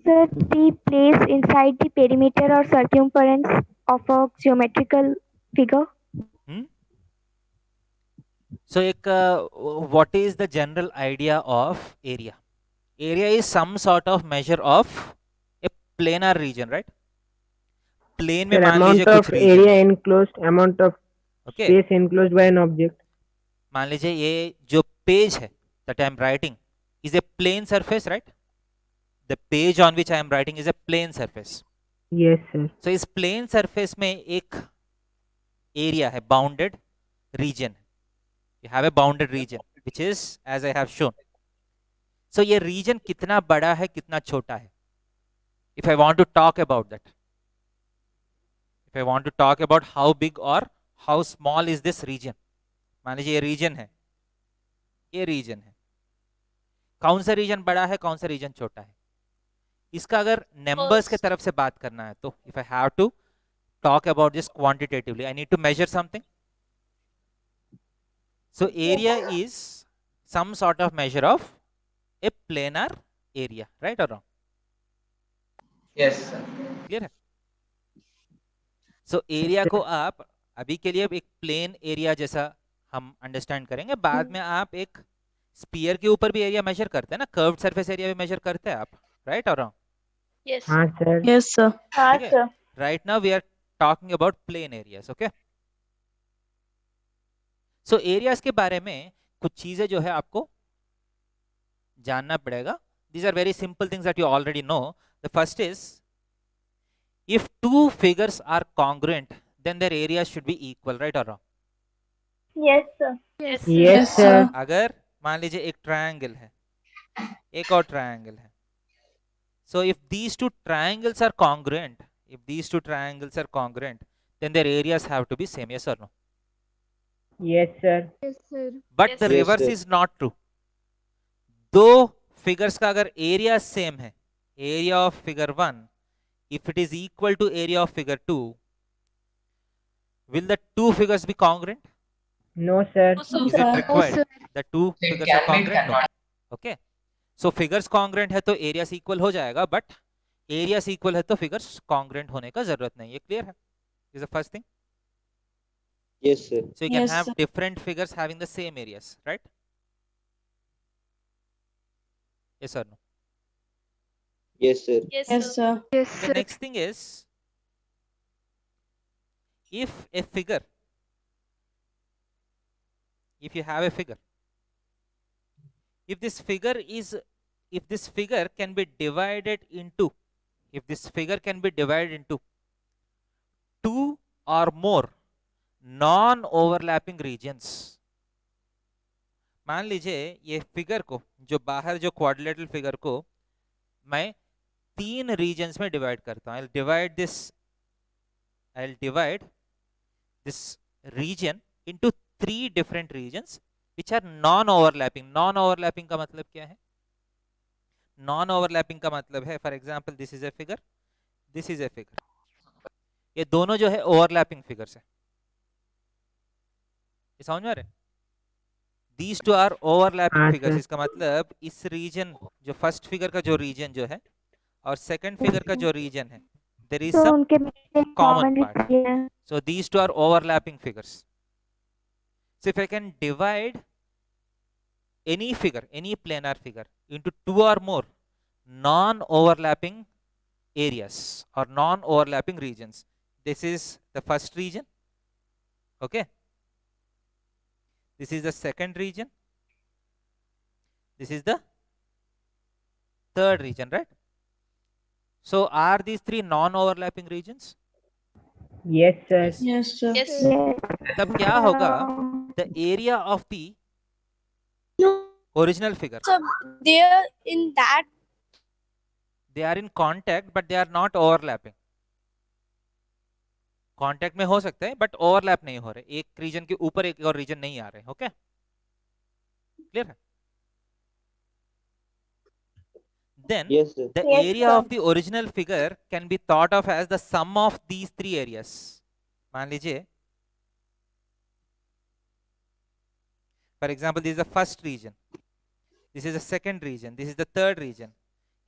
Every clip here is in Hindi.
Sir, the place inside the perimeter or circumference of a geometrical figure. Hmm? So एक what is the general idea of area? Area is some sort of measure of a planar region, right? Plane में Sir, मान लीजिए amount कुछ of रीजन area है, enclosed, amount of okay space enclosed by an object. मान लीजिए ये जो पेज है that I am writing is a plane surface, right? The page on which I am writing is a plane surface. Yes, sir. So इस plane surface में एक area है, bounded region. You have a bounded region which is as I have shown. So ये region कितना बड़ा है कितना छोटा है, if I want to talk about that, if I want to talk about how big or how small is this region, मान लीजिए ये region है, ये region है, कौन सा रीजन बड़ा है कौन सा रीजन छोटा है, इसका अगर नंबर्स के तरफ से बात करना है तो if I have to talk about this quantitatively, I need to measure something. So area is some sort of measure of a planar area, right or wrong? Yes, sir. Clear है? So area को आप अभी के लिए एक प्लेन एरिया जैसा हम अंडरस्टैंड करेंगे, बाद में आप एक स्पीयर के ऊपर भी एरिया मेजर करते हैं ना, कर्व्ड सरफेस एरिया भी मेजर करते हैं आप, राइट और रॉन्ग? Yes. हाँ sir. Yes, sir. हाँ ठीक है, sir. Right now we are talking about plane areas, okay? So areas के बारे में कुछ चीजें जो है आपको जानना पड़ेगा. These are very simple things that you already know. The first is, if two figures are congruent, then their areas should be equal, right or wrong? Yes, sir. Yes, Yes, sir. अगर मान लीजिए एक ट्रायंगल है, एक और ट्रायंगल है, so if these two triangles are congruent, if these two triangles are congruent, then their areas have to be same, yes or no? Yes, sir. Yes, sir. But Yes, the sir. reverse is not true. दो फिगर्स का अगर एरिया सेम है, area of figure 1 if it is equal to area of figure 2, will the two figures be congruent? No, sir. Is it required the two figures are congruent? No. Okay, so figures congruent है तो areas equal हो जाएगा, but areas equal है तो figures congruent होने का जरूरत नहीं है. क्लियर है? Is the first thing. Yes, sir. So you can Yes, have sir. different figures having the same areas, right? Yes or no? Yes, sir. Yes, Yes, sir. sir. Yes, The next thing is, if a figure, if you have a figure, if this figure is, if this figure can be divided into, if this figure can be divided into two or more non overlapping regions, मान लीजिए ये फिगर को, जो बाहर जो क्वाड्रिलेटरल फिगर को मैं तीन रीजन्स में डिवाइड करता हूं. I'll divide this region into three different regions which are non overlapping. Non overlapping का मतलब क्या है? Non overlapping का मतलब है, for example this is a figure, this is a figure, ये दोनों जो है ओवरलैपिंग फिगर्स है. ये समझ में आ रहा है? These two are overlapping हाँ, figures. sir. इसका मतलब इस रीजन, जो फर्स्ट फिगर का जो रीजन जो है और सेकंड फिगर का जो रीजन है, there is तो some उनके बीच में common common part. region है. So these two are overlapping figures. So if I can divide any figure, any planar figure into two or more non-overlapping areas or non-overlapping regions, this is the first region, okay? This is the second region, this is the third region, right? So are these three non-overlapping regions? Yes, sir. Yes, sir. Yes. Yes. तब क्या होगा? The area of the original figure, So they are in that. they are in contact but they are not overlapping. Contact में हो सकते हैं बट ओवरलैप नहीं हो रहे, एक रीजन के ऊपर एक और रीजन नहीं आ रहे. ओके, क्लियर है? Then Yes, sir. the Yes, area sir. of the original figure can be thought of as the sum of these three areas. मान लीजिए, for example, this is the first region, this is the second region, this is the third region.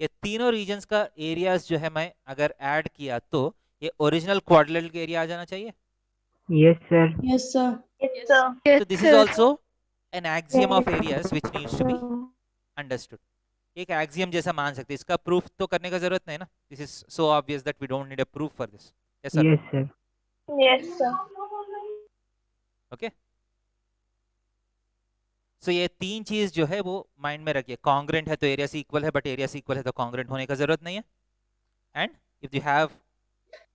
ये तीनों रीजन्स का एरियाज जो है मैं अगर ऐड किया तो ये ओरिजिनल क्वाड्रिलेटरल एरिया आ जाना चाहिए. Yes, sir. Yes, sir. Yes, sir. So this is also an axiom of areas which needs to be understood. एक axiom जैसा मान सकते हैं. इसका proof तो करने का जरूरत नहीं ना. This is so obvious that we don't need a proof for this. Yes sir. Yes, sir. Yes, sir. Okay. So ये तीन चीज जो है वो माइंड में रखिए. कॉन्ग्रेंट है तो एरिया से इक्वल है, बट एरिया से इक्वल है तो कॉन्ग्रेंट होने का जरूरत नहीं है. And if you have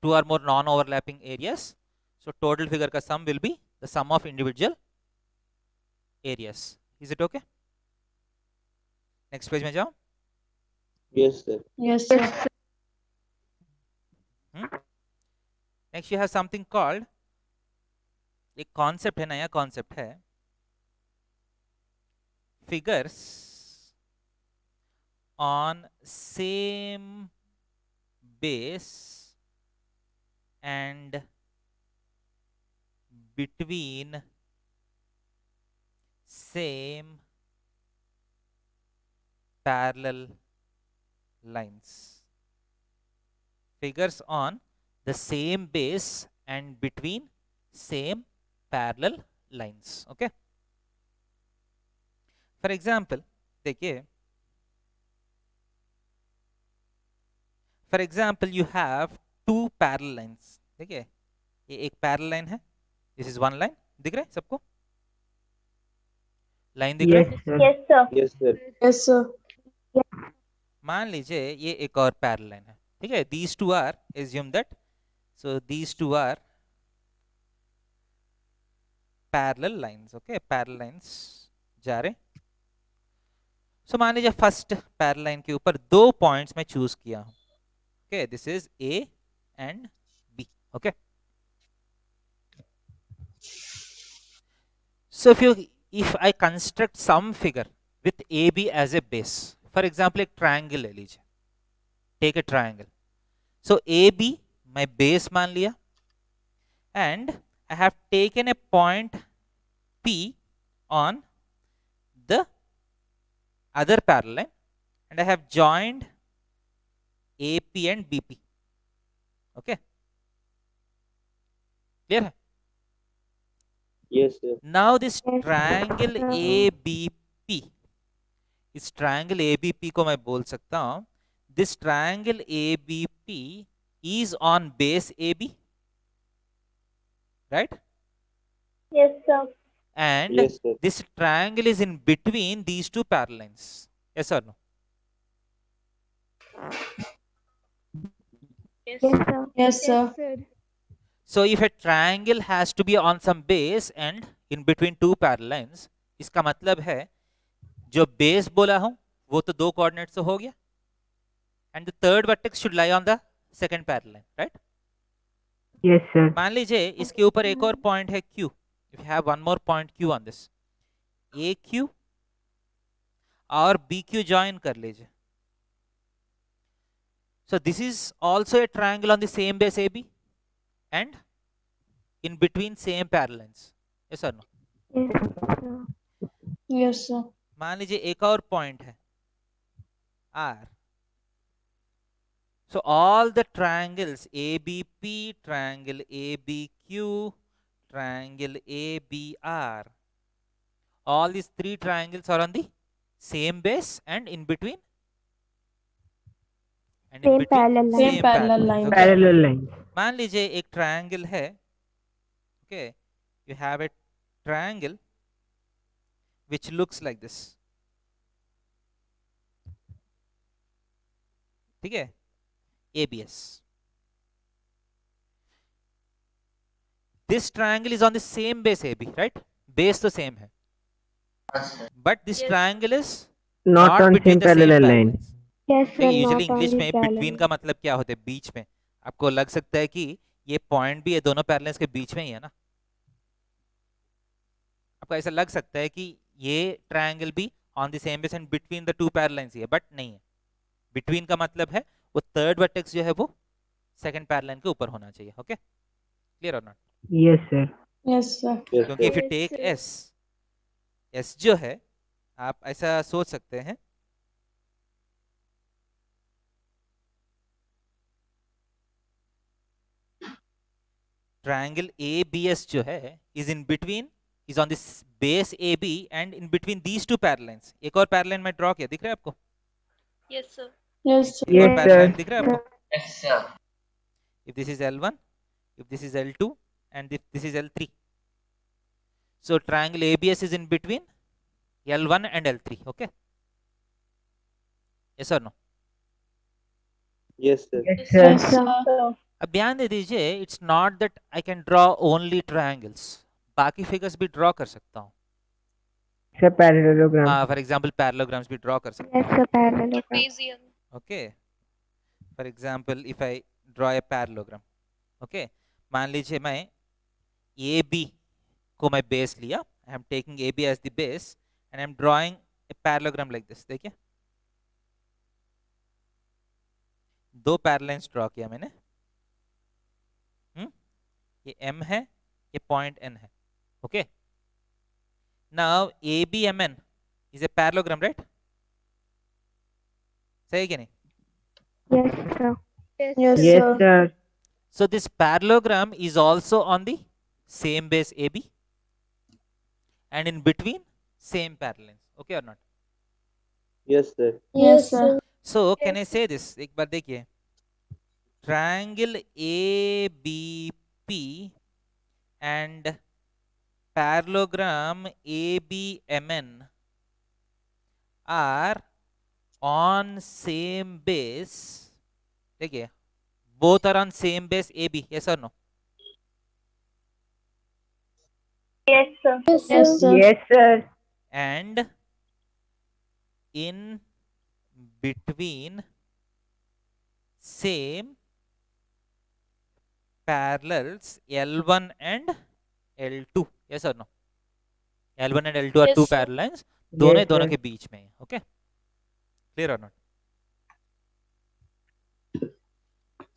two और more non overlapping areas, so total figure का sum will be the sum of individual areas. Is it okay? Next page में जाओ. Yes, sir. Yes, sir. Next you have something called, एक कॉन्सेप्ट है, नया कॉन्सेप्ट है, figures on same base and between same parallel lines. Figures on the same base and between same parallel lines. Okay. For example देखिए, for example you have two parallel lines. देखिए ये एक पैरेलल लाइन है, दिस इज वन लाइन. दिख रहा है सबको? लाइन दिख रहा Yes, है? sir. Yes, sir. Yes, sir. Yes, sir. मान लीजिए ये एक और पैरेलल लाइन है. ठीक है, these two are, assume that, so these two are parallel lines. Okay, parallel lines जा रहे. सो मान लीजिए फर्स्ट पैरेलल लाइन के ऊपर दो पॉइंट्स मैं चूज किया हूं. Okay, this is A and B. Okay, so if I construct some figure with AB as a base, for example एक ट्रायंगल ले लीजिए, take a triangle. So AB मैं base मान लिया, and I have taken a point P on the other parallel line, and I have joined AP and BP. Okay, clear है? Yes, sir. Now this Yes, triangle sir. ABP, इस triangle ABP को मैं बोल सकता हूं, this triangle ABP is on base AB, right? Yes, sir. And Yes, sir. this triangle is in between these two parallel lines. Yes or no? Yes, Yes, sir. Yes, sir. So if a triangle has to be on some base and in between two parallel lines, इसका मतलब है जो base बोला हूं वो तो दो coordinates से हो गया, and the third vertex should lie on the second parallel line, right? Yes, sir. मान लीजिए इसके ऊपर एक और point है Q. If you have one more point Q on this, AQ और BQ join कर लीजिए. So this is also a triangle on the same base AB and in between same parallel lines. Yes or no? Yes, sir. Yes, sir. मान लीजिए एक और पॉइंट है R. So all the triangles ABP, triangle ABQ, triangle ABR, all these three triangles are on the same base and in between Same parallel line. Same parallel line. Okay. Parallel lines. मान लीजिए एक ट्रायंगल है. Okay, you have A triangle which looks like this. ठीक है, ABS. This triangle is on the same base AB, right? Base तो same है, but this Yes. triangle is Not on between same the parallel parallel line. lines. Yes, sir. Usually Not English only में parallel. बिटवीन का मतलब क्या होता है? बीच में. आपको लग सकता है कि ये पॉइंट भी ये दोनों पैरेलल्स के बीच में ही है ना. आपको ऐसा लग सकता है कि ये ट्रायंगल भी on the same base and between the two parallel lines ही है, बट नहीं है. बिटवीन का मतलब है वो थर्ड वर्टेक्स जो है वो सेकंड पैरेलल लाइन के ऊपर होना चाहिए. ओके, क्लियर और not? Yes, sir. Yes, sir. Yes, क्योंकि if you sir. Take S जो है, आप ऐसा सोच सकते हैं ट्रायंगल ABS जो है is in between, is on this base AB and in between these two parallels. एक और पैरेलल मैं ड्रॉ किया, दिख रहा है आपको? Yes, sir. Yes, sir. एक और Yes, पैरेलल sir. दिख रहा है आपको? Yes, sir. If this is L1, if this is L2, and if this is L3. So triangle ABS is in between L1 and L3. Okay? Yes or no? Yes, sir. Yes, sir. Yes, sir. अब ध्यान दे दीजिए, it's not that I can draw only triangles, बाकी फिगर्स भी ड्रॉ कर सकता हूँ। Sir, parallelogram. हाँ, फॉर एग्जांपल पैरेललोग्राम्स भी ड्रॉ कर सकता Yes, sir. Parallelogram. Trapezium. हूँ। Okay, for example if I draw a parallelogram, okay, मान लीजिए मैं AB को मैं बेस लिया, I am taking AB as the base and I am drawing a parallelogram like this. देखिए, दो पैरेलल्स ड्रॉ किया मैंने, ये M है, ये पॉइंट N है। Okay, now ABMN is a parallelogram, right? सही कि नहीं? Yes, sir. Yes, Yes, sir. sir. So this parallelogram is also on the same base AB and in between same parallels. Okay or not? Yes, sir. Yes, sir. So can I say this? एक बार देखिए, triangle ABP and parallelogram ABMN are on same base. देखिए, both are on same base AB. Yes or no? Yes, sir. Yes, sir. Yes, sir. And in between same parallels L1 and L2. Yes or no? L1 and L2 are Yes, two sir. parallels, दोनों Yes, दोनों sir. के बीच में। ओके, क्लियर और नॉट?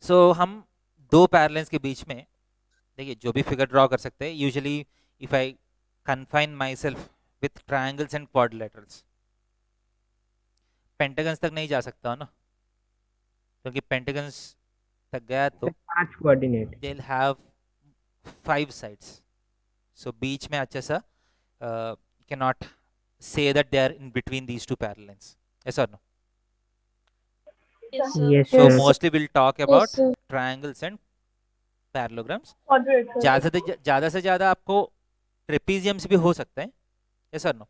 सो हम दो पैरेलल्स के बीच में देखिए जो भी फिगर ड्रॉ कर सकते हैं। Usually if I confine my self with triangles and quadrilaterals, pentagons तक नहीं जा सकता ना, क्योंकि पेंटागन्स तक गया तो 5 coordinate. they'll have 5 sides. So बीच में अच्छा सा cannot say that they are in between these two parallels. Yes or no? Yes, sir. Yes, So sir. mostly we'll talk about Yes, sir. triangles and parallelograms. Quadrate, sir. ज़्यादा से ज़्यादा आपको ट्रेपीजियम्स भी हो सकते हैं। Yes or no?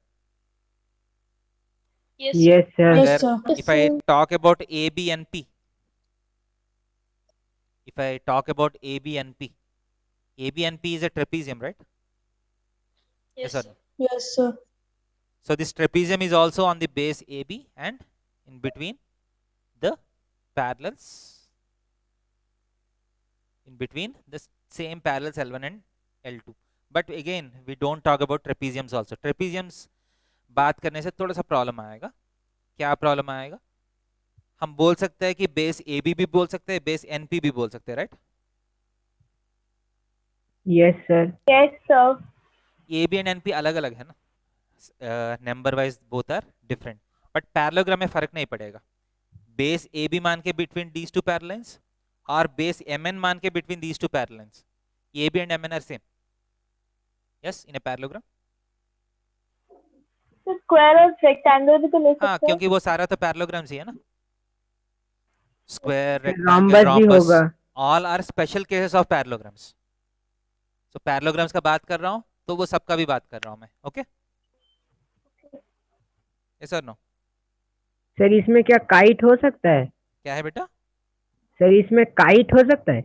Yes, sir. Yes, sir. Yes, अगर sir. if I talk about AB and P, if I talk about AB and P, AB and P is a trapezium, right? Yes, or sir. no? Yes, sir. So this trapezium is also on the base AB and in between the parallels, in between the same parallels L1 and L2. But again we don't talk about trapeziums also. Trapeziums बात करने से थोड़ा सा प्रॉब्लम आएगा। क्या प्रॉब्लम आएगा? हम बोल सकते हैं कि बेस AB भी बोल सकते हैं, बेस NP भी बोल सकते हैं, right? Yes, sir. Yes, sir. AB and NP अलग अलग है ना, number wise both are different, but parallelogram में फर्क नहीं पड़ेगा। बेस AB मान के बिटवीन दीज टू पैरेलल्स और बेस MN मान के between these two parallels, AB and MN are same. Yes, in a parallelogram. तो स्क्वायर और रेक्टेंगल भी तो ले हाँ, सकते हैं। क्योंकि वो सारा तो पैरेललोग्राम्स ही है ना। स्क्वायर, Rhombus रेक्टेंगल, भी rhombus, होगा. all are special cases of parallelograms. So parallelograms का बात कर रहा हूँ तो वो सबका भी बात कर रहा हूँ मैं। Okay, yes or no? Sir इसमें क्या काइट हो सकता है? क्या है बेटा? सर इसमें काइट हो सकता है?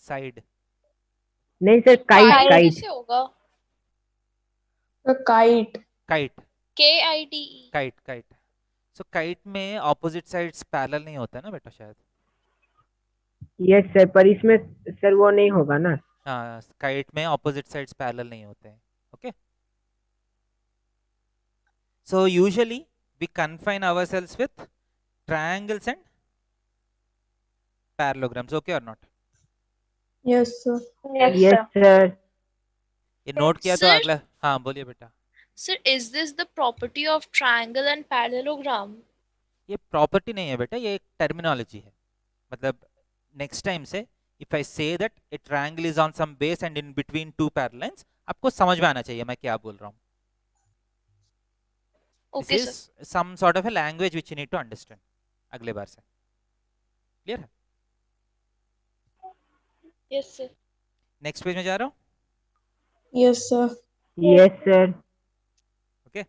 साइड, नहीं सर, काइट Kite काइट. कैसे होगा? Kite. Kite, KITE. Kite, kite. So kite में ऑपोजिट साइड्स पैरेलल नहीं होता है ना बेटा शायद। यस सर, पर इसमें सर वो नहीं होगा ना. हाँ, काइट में ऑपोजिट साइड्स पैरेलल नहीं होते हैं। Okay, so usually we confine ourselves with triangles and parallelograms. Okay or not? Yes, sir. Yes sir. ये नोट किया तो Sir? अगला, हाँ बोलिए बेटा। Sir, is this the property of triangle and parallelogram? ये प्रॉपर्टी नहीं है बेटा, ये एक टर्मिनोलॉजी है। मतलब नेक्स्ट टाइम से if I say that a triangle is on some base and in between two parallel lines, आपको समझ में आना चाहिए मैं क्या बोल रहा हूँ. Okay, This sir. is some sort of a language which you need to understand. अगले बार से क्लियर है. Yes, sir. नेक्स्ट पेज में जा रहा हूँ. Yes, sir. Yes, sir. Okay.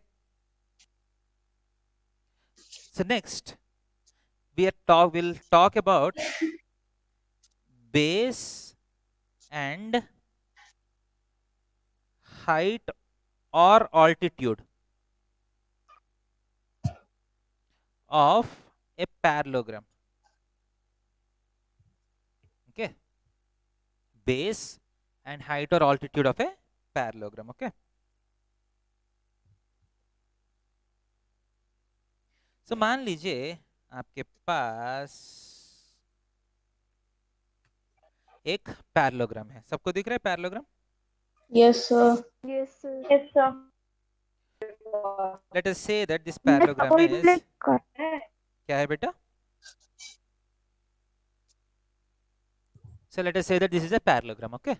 So next we'll talk about base and height or altitude of a parallelogram. Okay, base and height or altitude of a parallelogram. Okay, so मान लीजिए आपके पास एक पैरेललोग्राम है. सबको दिख रहा है parallelogram? Yes, sir. Yes, sir. Yes, sir. Let us say that this The parallelogram point is like क्या है बेटा? So let us say that this is a parallelogram. Okay,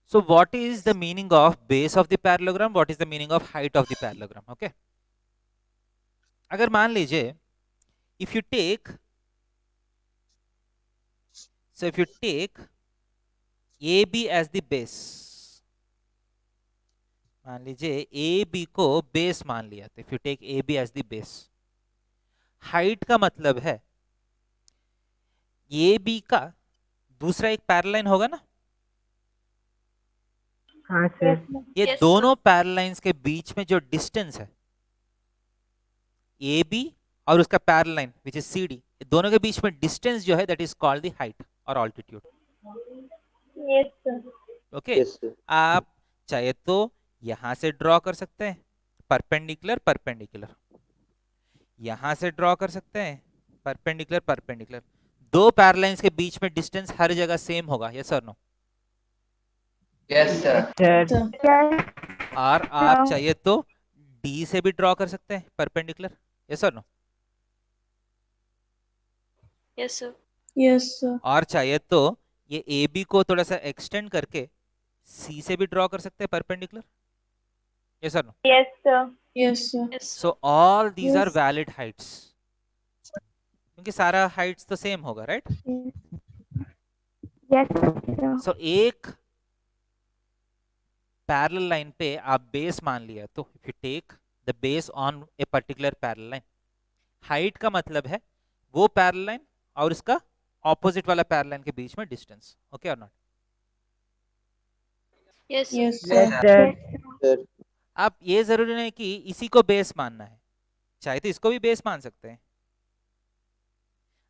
so what is the meaning of base of the parallelogram? What is the meaning of height of the parallelogram? Okay, अगर मान लीजिए if you take AB as the base, मान लीजिए AB को बेस मान लिया, तो if you take AB as the base, height का मतलब है AB का दूसरा एक पैरेलल लाइन होगा ना. हाँ सर. ये Yes, दोनों पैरेलल लाइंस के बीच में जो डिस्टेंस है AB और उसका parallel line which is CD, दोनों के बीच में डिस्टेंस जो है that is called the height और altitude. Yes, sir. Okay, Yes, sir. आप चाहे तो यहां से ड्रॉ कर सकते हैं परपेंडिकुलर परपेंडिकुलर, यहां से ड्रॉ कर सकते हैं परपेंडिकुलर परपेंडिकुलर. दो पैरेलल लाइंस के बीच में डिस्टेंस हर जगह सेम होगा. यस और no? Yes, sir. Sir. Sir. yes, और आप चाहिए तो D से भी ड्रॉ कर सकते हैं परपेंडिकुलर. यस और no? Yes, sir. Yes, sir. और चाहिए तो ये AB को थोड़ा सा एक्सटेंड करके C से भी ड्रॉ कर सकते हैं परपेंडिकुलर. यस और no? Yes, sir. Yes, sir. Yes, sir. So all these are Yes. Valid heights, क्योंकि सारा हाइट्स तो सेम होगा, राइट? yes, sir. सो एक पैरेलल लाइन पे आप बेस मान लिया, तो if you take the base on a particular parallel line, height का मतलब है वो पैरेलल लाइन और इसका ऑपोजिट वाला पैरेलल लाइन के बीच में डिस्टेंस. ओके और not? Yes, sir. Yes, Yes, sir. sir. Yes, Sir. आप ये जरूरी नहीं कि इसी को बेस मानना है, चाहे तो इसको भी बेस मान सकते हैं.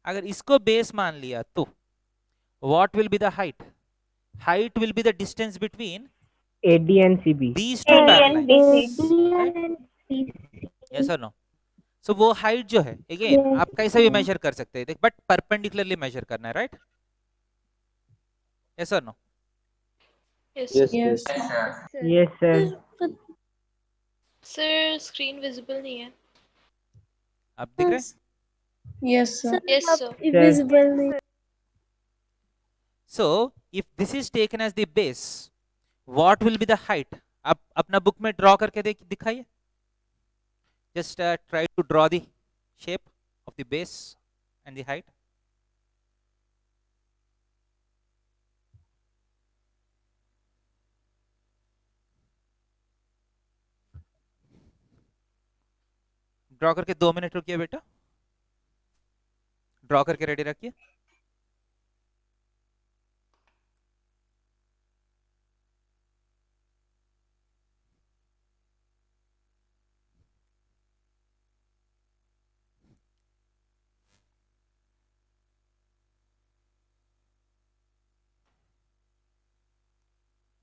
अगर इसको बेस मान लिया तो what will be the height? Height will be the distance between AD and CB. these two A parallel and lines. BC. Yes or no? So वो height जो है again Yes, आप कैसे भी sir. measure कर सकते हैं, बट perpendicularly measure करना है, right? Yes or no? Yes, Yes, sir. Yes. sir. Yes, sir. Yes, sir. Sir, screen visible नहीं है. आप दिख रहे हैं? Yes, sir. Yes, sir. Invisible. So if this is taken as the base, what will be the height? आप अपना बुक में ड्रॉ करके दिखाइए. Just try to draw the shape of the base and the height. Draw करके 2 मिनट रुकिए बेटा, ड्रॉ करके रेडी रखिए.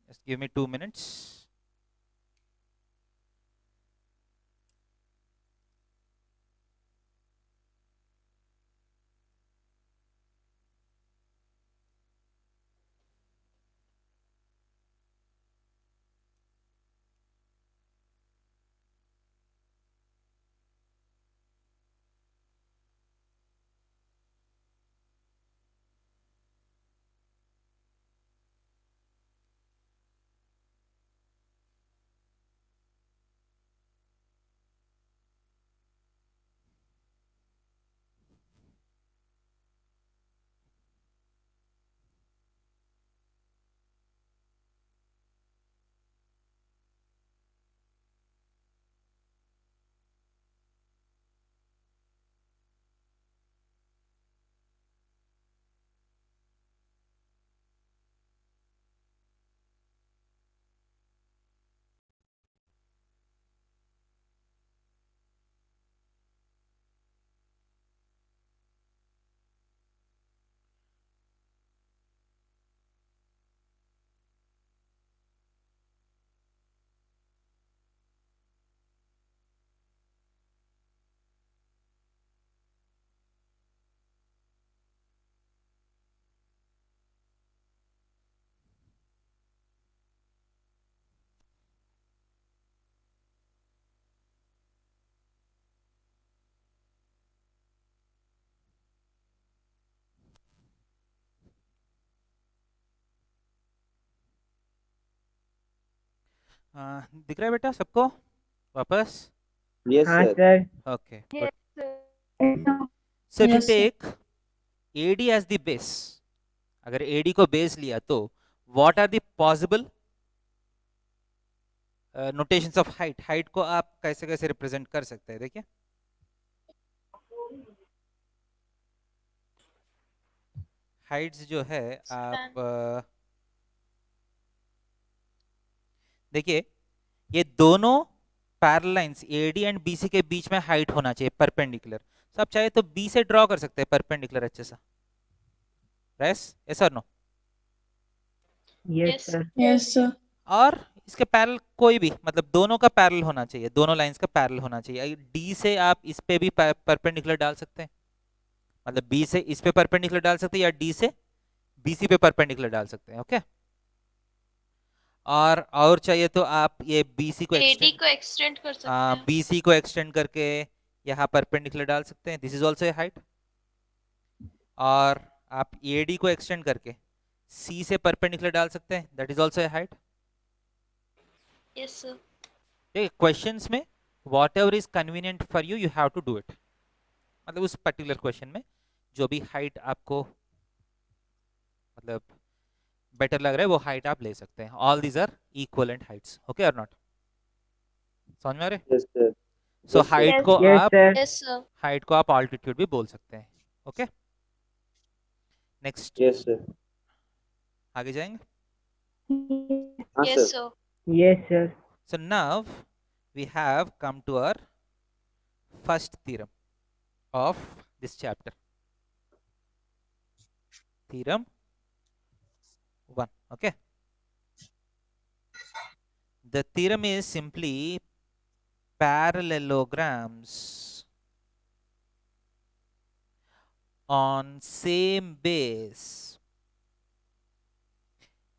Just give me 2 minutes. दिख रहा है बेटा सबको वापस? Yes, हाँ sir. Sir. Okay, good. Yes, sir. So if you Yes, sir. take AD as the base, अगर AD को base लिया तो what are the possible notations of height? Height को आप कैसे कैसे represent कर सकते हैं? देखिए heights जो है आप देखिए ये दोनों parallel lines AD and BC के बीच में हाइट होना चाहिए परपेंडिकुलर. तो आप चाहे तो B से ड्रॉ कर सकते हैं परपेंडिकुलर अच्छे सा. यस और no? Yes Yes. Sir. Yes, sir. और इसके पैरेलल कोई भी मतलब दोनों का पैरेलल होना चाहिए, दोनों लाइंस का पैरेलल होना चाहिए. D से आप इस पे भी परपेंडिकुलर डाल सकते हैं, मतलब B से इस पे परपेंडिकुलर डाल सकते हैं या D से BC पे परपेंडिकुलर डाल सकते हैं. ओके और चाहिए तो आप ये BC को AD को एक्सटेंड कर सकते हैं. BC को एक्सटेंड करके यहाँ परपेंडिकुलर डाल सकते हैं. This is also a height. और आप AD को एक्सटेंड करके C से परपेंडिकुलर डाल सकते हैं. That is also a height. Yes, sir. देखिए क्वेश्चंस में whatever is convenient for you, you have to do it. मतलब उस पर्टिकुलर क्वेश्चन में जो भी हाइट आपको मतलब बेटर लग रहा है वो हाइट आप ले सकते हैं. All these are equivalent heights. Okay और नॉट? समझ में आ रहे? Yes, sir. So Yes, sir. Height को यस आप सर। Yes, sir. हाइट को आप ऑल्टीट्यूड भी बोल सकते हैं. Okay next Yes, sir. आगे जाएंगे. हाँ Yes, sir. sir. Yes sir. So now we have come to our first theorem of this chapter. Theorem 1. Okay. The theorem is simply parallelograms on same base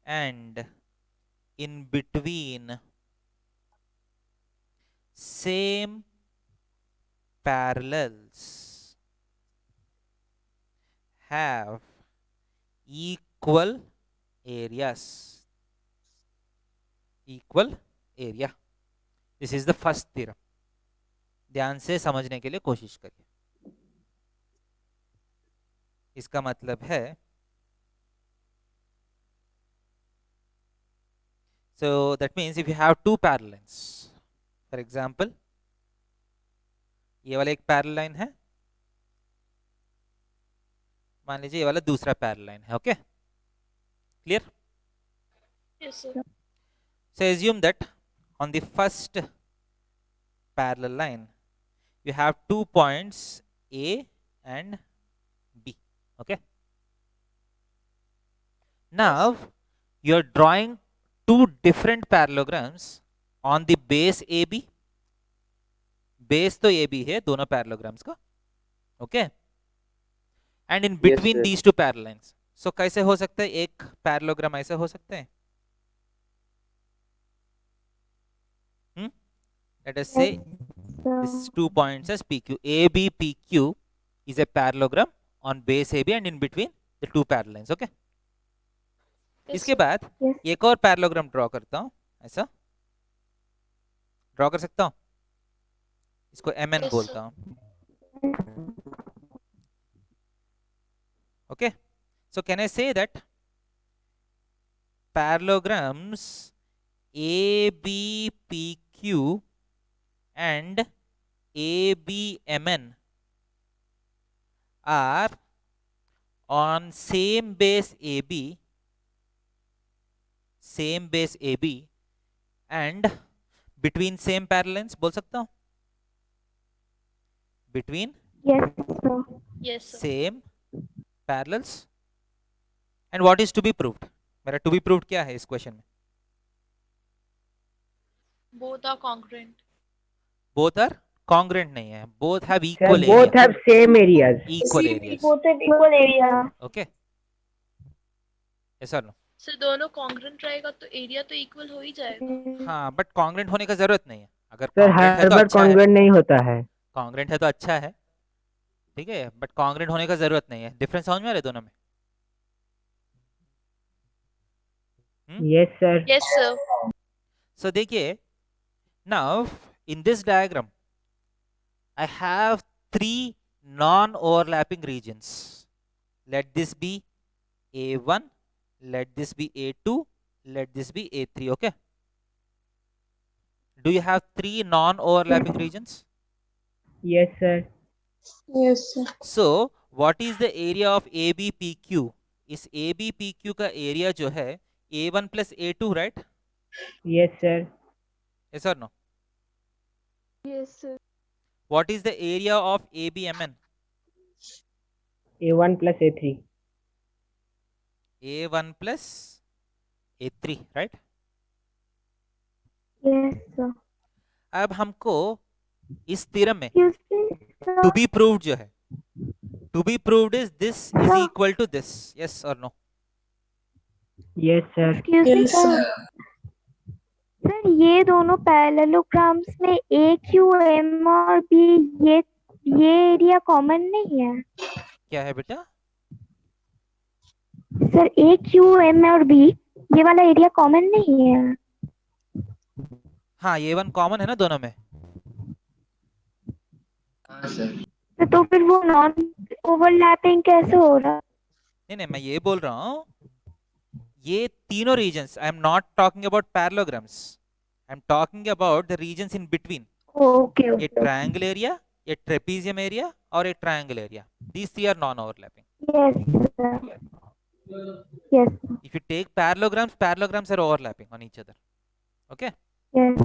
and in between same parallels have equal areas. Equal area. This is the first theorem. ध्यान से समझने के लिए कोशिश करिए. इसका मतलब है so that means if you have two parallel lines, for example ये वाला एक पैरेलल लाइन है, मान लीजिए ये वाला दूसरा पैरेलल लाइन है. Okay clear? Yes, sir. So assume that on the first parallel line you have 2 points A and B. Okay, now you are drawing two different parallelograms on the base AB. Base तो AB है दोनों पैरेललोग्राम्स का. Okay and in between sir. These two parallel lines. So कैसे हो सकता है? एक पैरेललोग्राम ऐसे हो सकते हैं. लेट अस से this 2 points as PQ. AB PQ is a parallelogram on base AB and in between the two parallel lines. Okay. Yes, इसके sir. बाद Yes. एक और पैरेललोग्राम ड्रॉ करता हूं. ऐसा ड्रॉ कर सकता हूं. इसको MN Yes, बोलता sir. हूं. Okay. So can I say that parallelograms ABPQ and ABMN are on same base AB and between same parallel lines? बोल सकता हूँ? Between Yes, sir. Yes, sir. same parallels. And what is to be proved? मेरा to be proved क्या है इस क्वेश्चन में? Both are congruent. Both are congruent नहीं है. Both have sir equal both area. Have same areas. Equal areas. Both have equal area. Okay. Yes or no? So दोनों congruent रहेगा तो एरिया तो इक्वल हो ही जाएगा. हाँ बट कॉन्ग्रेंट होने का जरूरत नहीं है. अगर सर कॉन्ग्रेंट है हर तो बार अच्छा है. कॉन्ग्रुएंट नहीं होता है। कॉन्ग्रेंट है तो अच्छा है, ठीक है, बट कॉन्ग्रेंट होने का जरूरत नहीं है. डिफरेंस समझ में आ रहा है दोनों में? Yes sir. Yes, sir. So देखिए, now in this diagram I have 3 non-overlapping regions. Let this be A1, let this be A2, let this be A3. Okay, do you have 3 non-overlapping regions? Yes, sir. Yes, sir. So what is the area of ABPQ? इस ABPQ का area जो है A1 plus A2, right? Yes, sir. Yes or no? Yes, sir. What is the area of ABMN? A1 plus A3. A1 plus A3, right? Yes, sir. अब हमको इस theorem में Excuse me, sir. to be proved जो है, to be proved is this is Sir. equal to this. Yes or no? Yes, sir. Excuse me, Yes, sir. Sir ये दोनों पैरेललोग्राम्स में ए क्यू एम और बी ये एरिया कॉमन नहीं है क्या है बेटा? सर ए क्यू एम और बी ये वाला एरिया कॉमन नहीं है हाँ, ये वन कॉमन है ना दोनों में. हाँ सर. तो फिर वो नॉन ओवरलैपिंग कैसे हो रहा नहीं, मैं ये बोल रहा हूँ, ये तीनों regions, I am not talking about parallelograms, I am talking about the regions in between. Okay ये triangle area, ये trapezium area और ये triangle area. These three are non-overlapping. Yes If you take parallelograms, parallelograms are overlapping on each other. Okay. Yes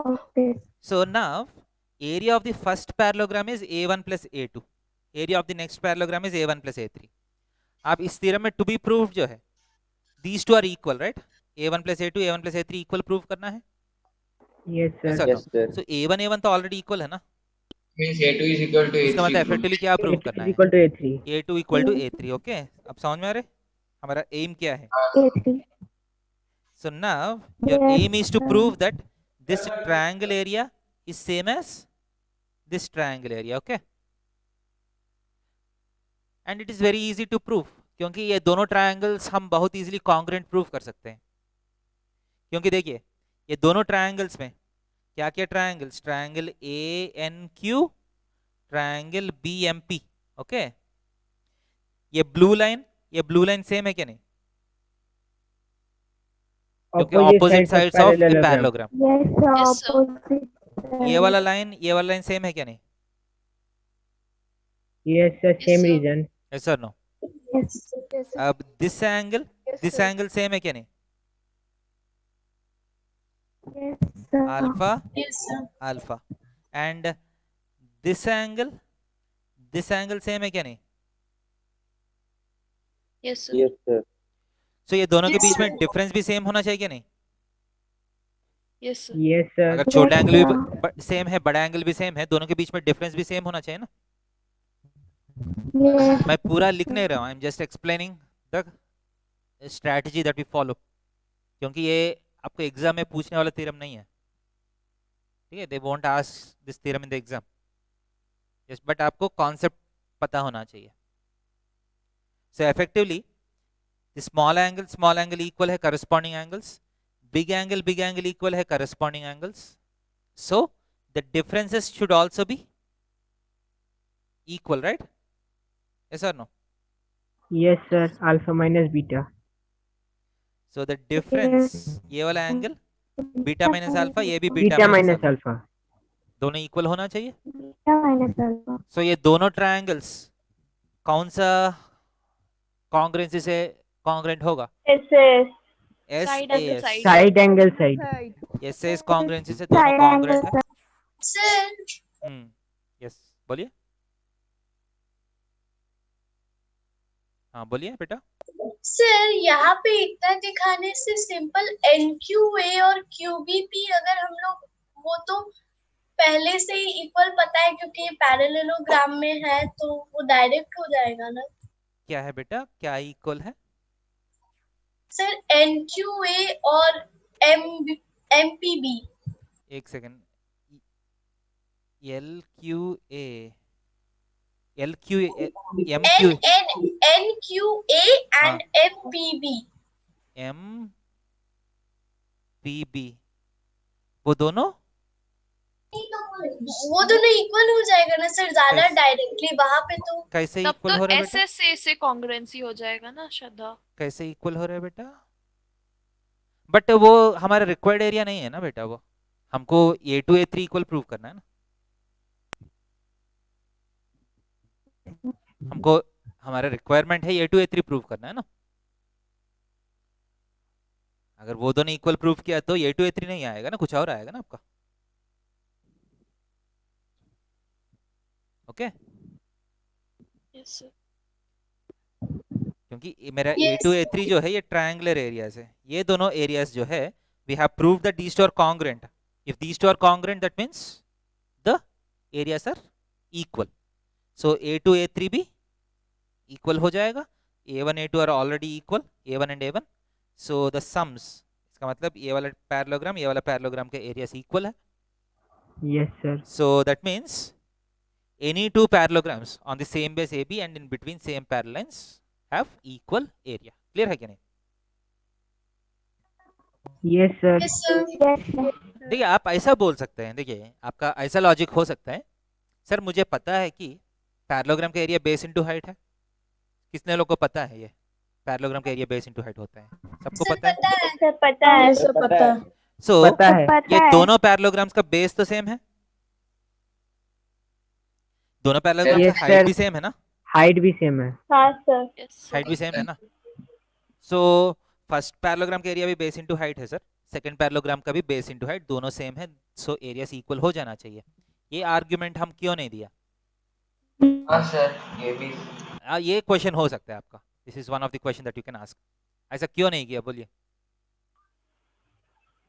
okay So now area of the first parallelogram is A1 plus A2. Area of the next parallelogram is A1 plus A3. अब इस theorem में to be proved जो है, these two are equal, right? A1 plus A2, A1 plus A3 equal prove करना है. Yes, sir. Yes or Yes, no? sir. So A1 A1 तो already equal है ना? Means A2 is equal to इसका मतलब A3. effectively क्या prove A2 करना is है? equal to A3. A2 equal to A3. Okay? अब समझ में आ रहा है? हमारा aim क्या है? A3 So now your Yes, aim is to sir. prove that this triangle area is same as this triangle area. Okay? And it is very easy to prove क्योंकि ये दोनों triangles हम बहुत easily congruent prove कर सकते हैं. क्योंकि देखिए ये दोनों triangles में क्या क्या triangles, triangle ANQ, triangle BMP. Okay? ये blue line same है क्या नहीं? क्योंकि opposite sides of the parallelogram. yes Yes, sir. opposite ये वाला line same है क्या नहीं? Yes, sir. Same sir. reason. Yes or no? yes अब this angle same है क्या नहीं? yes sir Alpha Yes, sir. alpha and this angle same है क्या नहीं? Yes, sir. Yes, sir. So ये दोनों के Yes, बीच में sir. डिफरेंस भी सेम होना चाहिए क्या नहीं? Yes, sir. Yes, sir. अगर छोटा Yes, एंगल sir. भी सेम है, बड़ा एंगल भी सेम है, दोनों के बीच में डिफरेंस भी सेम होना चाहिए ना? yes मैं पूरा लिख नहीं रहा हूँ, I am just explaining the strategy that we follow, क्योंकि ये आपको एग्जाम में पूछने वाला थ्योरम नहीं है. ठीक है, they won't ask this theorem in the exam. Yes, but आपको कॉन्सेप्ट पता होना चाहिए. So effectively small angle equal है corresponding angles, big angle equal है corresponding angles. So the differences should also be equal, right? Yes or no? Yes, sir. Alpha minus beta. So the difference, ये वाला angle beta minus alpha, ये भी beta Beta minus minus alpha, alpha. दोनों equal होना चाहिए. beta minus alpha So ये दोनों triangles कौन सा congruency से congruent होगा? Side and the SAS. side. Side angle side. SAS congruency से दोनों side congruent angle है. Sir, Yes, बोलिए. हाँ बोलिए बेटा. सर यहाँ पे इतना दिखाने से सिंपल NQA और QBP अगर हम लोग वो तो पहले से ही इक्वल पता है क्योंकि पैरेललोग्राम में है तो वो डायरेक्ट हो जाएगा ना. क्या है बेटा, क्या इक्वल है? सर NQA और MPB. एक second. NQA NQA and MPB. PB वो दोनों वो दोनों इक्वल हो जाएगा ना सर, ज्यादा कैसे? डायरेक्टली वहां पे तो कैसे तब इक्वल तो हो रहा है बेटा? SSA से कॉन्ग्रुएंसी हो जाएगा ना श्रद्धा। कैसे इक्वल हो रहा है बेटा? बट वो हमारा रिक्वायर्ड एरिया नहीं है ना बेटा, वो हमको A2 A3 इक्वल प्रूव करना है ना। हमको हमारा रिक्वायरमेंट है A2 A3 प्रूव करना है ना। अगर वो दोनों इक्वल प्रूव किया तो A2 A3 नहीं आएगा ना, कुछ और आएगा ना आपका। Okay yes sir. क्योंकि मेरा Yes. A2 A3 जो है ये ट्रायंगुलर एरियाज है, ये दोनों एरियाज जो है we have proved that these two are congruent. If these two are congruent, that means the areas are equal. So A2 A3 भी equal हो जाएगा, A1 A2 are already equal, A1 and A1. So the sums, इसका मतलब ये वाला पैरेललोग्राम के एरियाज इक्वल है. Yes, sir. So that means any two parallelograms on the same base AB and in between same parallel lines have equal area. Clear है क्या नहीं? Yes, sir. yes, sir. Yes, sir. देखिए आप ऐसा बोल सकते हैं, देखिए आपका ऐसा लॉजिक हो सकता है, सर मुझे पता है कि पैरेललोग्राम का एरिया बेस इनटू हाइट है. कितने लोग को पता है ये पैरेललोग्राम का एरिया बेस इनटू हाइट होता है? सबको सर पता है. पता है। सर पता है. सर पता है। सो पता है. ये दोनों पैरेललोग्राम्स का बेस तो सेम है, दोनों पैरेललोग्राम्स Yes, का हाइट sir. भी सेम है ना. हाइट भी सेम है. हाँ सर. यस हाइट भी सेम है ना. सो फर्स्ट पैरेललोग्राम का एरिया भी बेस इनटू हाइट है सर, सेकंड पैरेललोग्राम का भी बेस इनटू हाइट, दोनों सेम है, सो एरियास इक्वल हो जाना चाहिए. ये आर्गुमेंट हम क्यों नहीं दिया? हाँ सर, ये भी ये क्वेश्चन हो सकता है आपका. This is one of the question that you can ask. ऐसा क्यों नहीं किया बोलिए?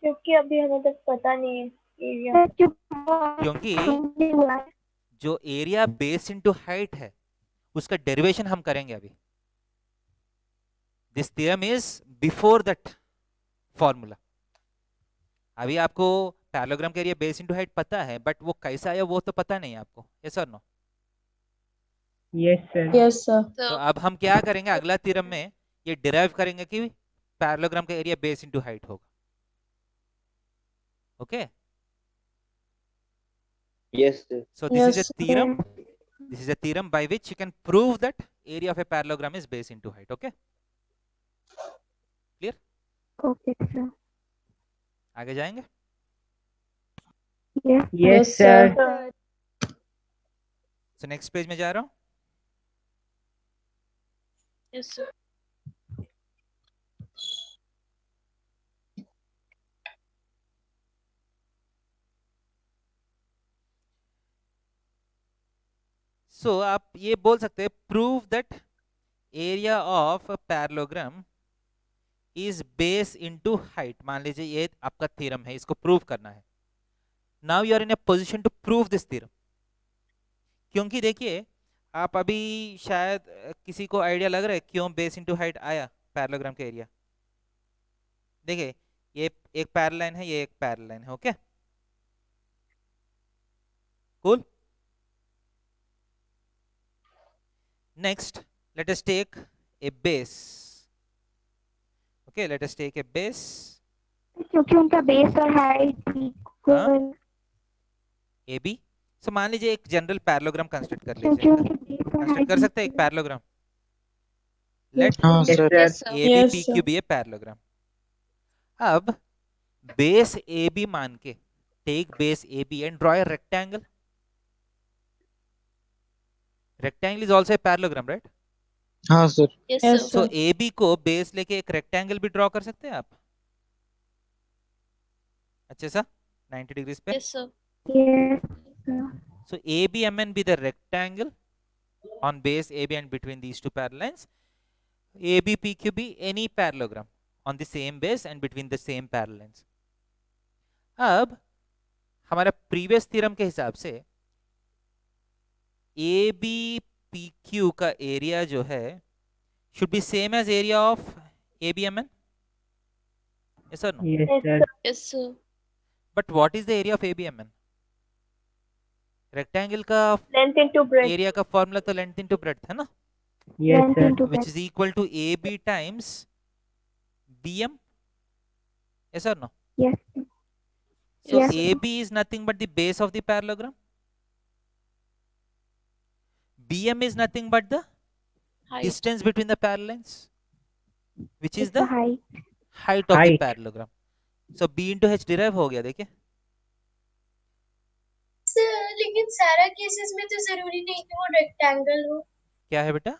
क्योंकि अभी हमें तक पता नहीं है एरिया. क्योंकि जो एरिया बेस इनटू हाइट है उसका डेरिवेशन हम करेंगे अभी. This theorem is before that formula. अभी आपको पैरेललोग्राम का एरिया बेस इनटू हाइट पता है, बट वो कैसा आया वो तो पता नहीं है आपको. यस और no? Yes, sir. Yes, sir. तो अब हम क्या करेंगे अगला थ्योरम में, ये डिराइव करेंगे कि पैरेललोग्राम का एरिया बेस इनटू हाइट होगा. Okay, Yes, sir. so this is Yes, a theorem. This is a theorem by which you can prove that area of a parallelogram is base into height. Okay, clear? Okay sir. आगे जाएंगे. Yes. Yes, sir. So next page में जा रहा हूँ. Yes sir. So आप ये बोल सकते हैं prove that area of a parallelogram is base into height. मान लीजिए ये आपका थ्योरम है, इसको प्रूव करना है. Now you are in a position to prove this theorem. क्योंकि देखिए आप अभी शायद किसी को आइडिया लग रहा है क्यों बेस इनटू हाइट आया पैरेललोग्राम का एरिया. देखिए ये एक पैरेलल लाइन है, ये एक पैरेलल लाइन है. Okay, cool. Next let us take a base. Okay, let us take a base. क्योंकि उनका बेस और हाइट इक्वल. AB. So मान लीजिए एक जनरल पैरेललोग्राम कंस्ट्रक्ट कर क्योंकि लीजिए. उनके बेस और कंस्ट्रक्ट हाइट कर सकते हैं एक पैरेललोग्राम. Let हाँ Yes, sir. sir. Yes sir. AB Yes, PQ sir. be a parallelogram. अब बेस AB मान के take base AB and draw a rectangle. Rectangle is also a parallelogram, right? हाँ sir. Yes Yes, sir. So sir. AB को बेस लेके एक रेक्टेंगल भी ड्रॉ कर सकते हैं आप अच्छे सा 90 डिग्रीज पे. Yes sir. Yes. So ABMN be the rectangle on base AB and between these two parallel lines. ABPQ be any parallelogram on the same base and between the same parallel lines. अब हमारा प्रीवियस थ्योरम के हिसाब से ABPQ का एरिया जो है should be same as area of ABMN. Yes or no? Yes, sir. Yes sir. But what is the area of ABMN? Rectangle का लेंथ इनटू ब्रेथ. एरिया का फॉर्मूला तो लेंथ इनटू ब्रेड्थ है ना, Yes, length sir. Into which is equal to AB times BM. Yes or no? Yes. So Yes. AB is nothing but the base of the parallelogram. BM is nothing but the Height. distance between the parallels, which is It's the the height. height of the Height. parallelogram. So B into H derive हो गया देखिए. सर लेकिन सारा केसेस में तो जरूरी नहीं कि वो रेक्टेंगल हो. क्या है बेटा?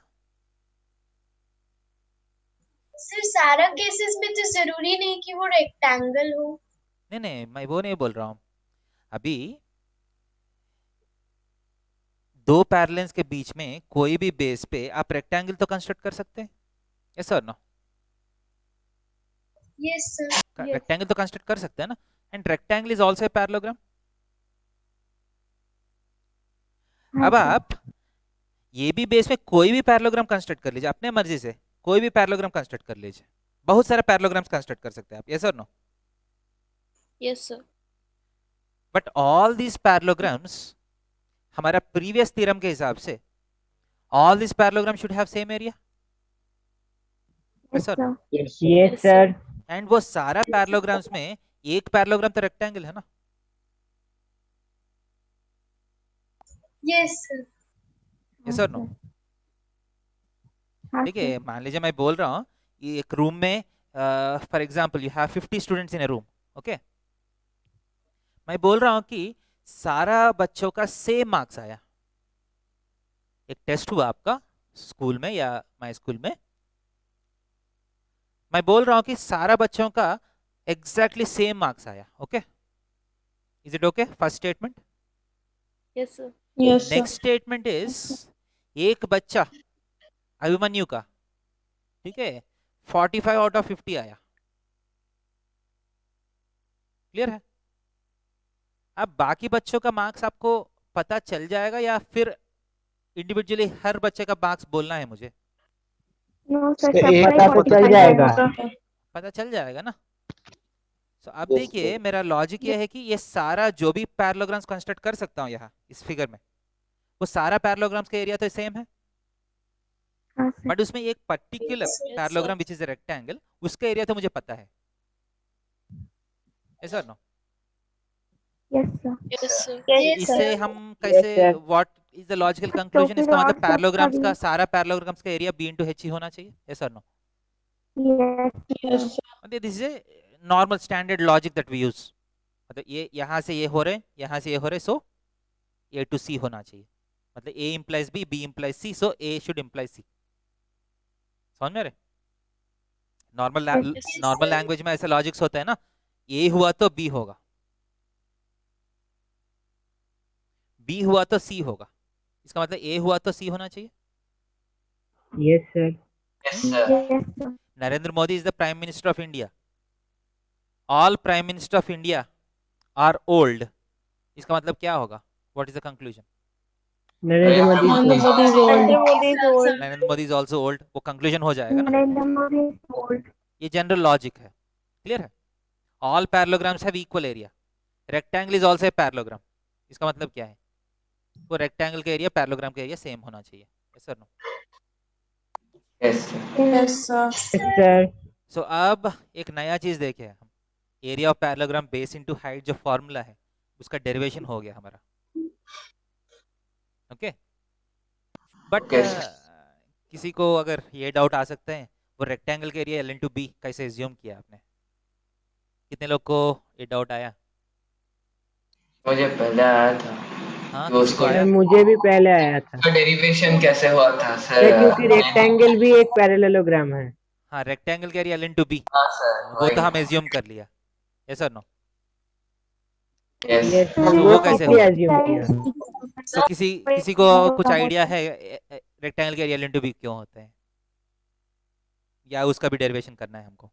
सर सारा केसेस में तो जरूरी नहीं कि वो रेक्टेंगल हो. नहीं नहीं, मैं वो नहीं बोल रहा हूँ. अभी दो पैरेलल्स के बीच में कोई भी बेस पे आप रेक्टेंगल तो कंस्ट्रक्ट कर सकते हैं. यस और नो? Yes sir. रेक्टेंगल तो कंस्ट्रक्ट कर सकते हैं ना. And rectangle is also a parallelogram. अब आप ये भी बेस में कोई भी पैरेललोग्राम कंस्ट्रक्ट कर लीजिए अपने मर्जी से. कोई भी पैरेललोग्राम कंस्ट्रक्ट कर लीजिए. बहुत सारे पैरेललोग्राम्स कंस्ट्रक्ट कर सकते हैं आप. यस और no? Yes, sir. But all these parallelograms हमारा प्रीवियस थ्योरम के हिसाब से all this parallelogram should have same area. Yes, Yes or no? sir. Yes, Yes, sir. And वो सारा पैरेललोग्राम्स में एक पैरेललोग्राम तो रेक्टेंगल है ना. Yes sir. यस और नो? हाँ, ठीक है, मान लीजिए मैं बोल रहा हूँ एक रूम में for example you have 50 students in A room. Okay, मैं बोल रहा हूँ कि सारा बच्चों का सेम मार्क्स आया. एक टेस्ट हुआ आपका स्कूल में या माय स्कूल में. मैं बोल रहा हूँ कि सारा बच्चों का एग्जैक्टली सेम मार्क्स आया. Okay, is it okay? First statement. Yes, sir. Next statement is एक बच्चा अभिमन्यु का, ठीक है, 45 आउट ऑफ 50 आया. क्लियर है? अब बाकी बच्चों का मार्क्स आपको पता चल जाएगा या फिर इंडिविजुअली हर बच्चे का मार्क्स बोलना है मुझे? No, sir. तो एक सबका पता तो चल 45 जाएगा. आएगा. पता चल जाएगा ना. सो अब देखिए मेरा लॉजिक ये है कि ये सारा जो भी पैरेललोग्राम्स कंस्ट्रक्ट कर सकता हूँ यहाँ इस फिगर में, वो सारा पैरेललोग्राम्स का एरिया तो सेम है. हाँ, sir. बट उसमें एक particular Yes, sir. Parallelogram which is a rectangle, उसका एरिया तो मुझे पता है. यस और no? Yes, sir. Yes, sir. Yes, इससे sir. हम कैसे, sir. What is the logical तो कंक्लूजन? फिर इसका और मतलब सबका पैरेललोग्राम्स का भी- सारा पैरेललोग्राम्स का एरिया b into h ही होना चाहिए. यस और no? Yes, sir. This is a normal standard logic that we use. मतलब ये यहाँ से ये हो रहे, यहाँ से ये हो रहे, सो a to c होना चाहिए. मतलब a implies b, b implies c, so a should imply c. समझ में आ रहे? Yes, नॉर्मल लैंग्वेज में ऐसे लॉजिक्स होता है ना. a हुआ तो b होगा, b हुआ तो c होगा. इसका मतलब a हुआ तो c होना चाहिए. Yes, sir. Yes, sir. Yes, sir. Narendra Modi is the prime minister of India. All prime minister of India are old. इसका मतलब क्या होगा? What is the conclusion? Narendra Modi is old. Narendra Modi is also old. वो कंक्लूजन हो जाएगा ना. Narendra Modi is old. ये जनरल लॉजिक है. क्लियर है? All parallelograms have equal area. Rectangle is also a parallelogram. इसका मतलब क्या है? वो रेक्टेंगल का एरिया पैरेललोग्राम का एरिया सेम होना चाहिए. Yes sir no? Yes, sir. Yes, sir. Yes, sir. सो अब एक नया चीज देखे हम. Area of parallelogram base into height जो फॉर्मूला है उसका डेरिवेशन हो गया हमारा. Okay, but Okay, sir. किसी को अगर ये डाउट आ सकते हैं वो रेक्टेंगल के एरिया l into b कैसे एज्यूम किया आपने? कितने लोग को ये डाउट आया? मुझे पहले आया था. हाँ, तो किसी को उसको आया? मुझे भी पहले आया था. उसका डेरिवेशन कैसे हुआ था सर, सर? क्योंकि रेक्टेंगल भी एक पैरेललोग्राम है. हाँ, रेक्टेंगल के एरिया l into b, हाँ सर. वो तो हम एज्यूम कर लिया. यस और नो? Yes. Yes, तो हम वो वो कैसे कैसे हुआ? assume किया? तो किसी को कुछ आइडिया है रेक्टेंगल के एरिया l into b क्यों होते हैं, या उसका भी डेरिवेशन करना है हमको?